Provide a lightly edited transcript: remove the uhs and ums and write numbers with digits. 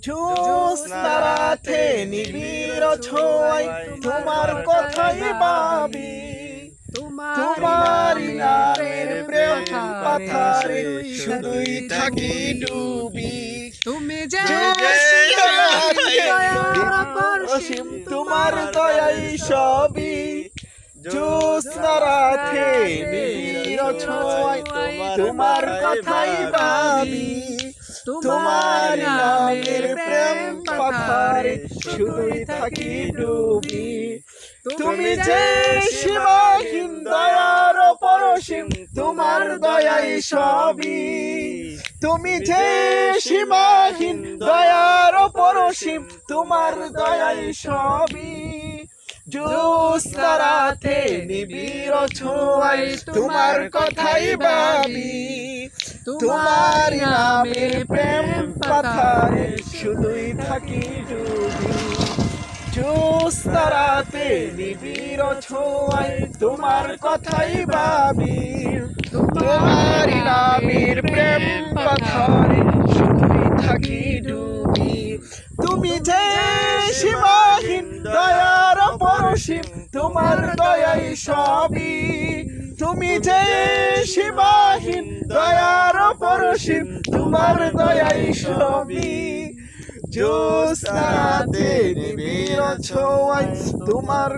জ্যোৎস্না রাতে নিবিড় ছোঁয়ায় তোমার কথাই ভাবি, তোমারই নামের প্রেম পাথারে শুধুই থাকি ডুবি। তুমি যে অসীম তোমার দয়াই সবই, জ্যোৎস্না রাতে নিবিড় ছোঁয়ায় তোমার কথাই ভাবি, তোমার নামের প্রেম পাথারে শুধুই থাকি ডুবি। তুমি যে সীমাহীন দয়ার পরসীম তোমার দয়াই সবই, তুমি যে সীমাহীন দয়ার পরসীম তোমার দয়াই সবই। জ্যোৎস্না রাতে নিবিড় ছোঁয়ায় তোমার কথাই ভাবি, তোমার নামের প্রেম পাথারে শুধুই থাকি ডুবি। জ্যোৎস্না রাতে নিবিড় ছোঁয়ায় তোমার কথাই ভাবি, তোমার নামের প্রেম পাথারে শুধুই থাকি ডুবি। তুমি যে সীমাহীন দয়ার পরসীম তোমার দয়াই সবই, তুমি যে সীমাহীন দয়ার পরসীম তোমার দয়াই সবই। জ্যোৎস্না রাতে নিবিড় ছোঁয়ায় তোমার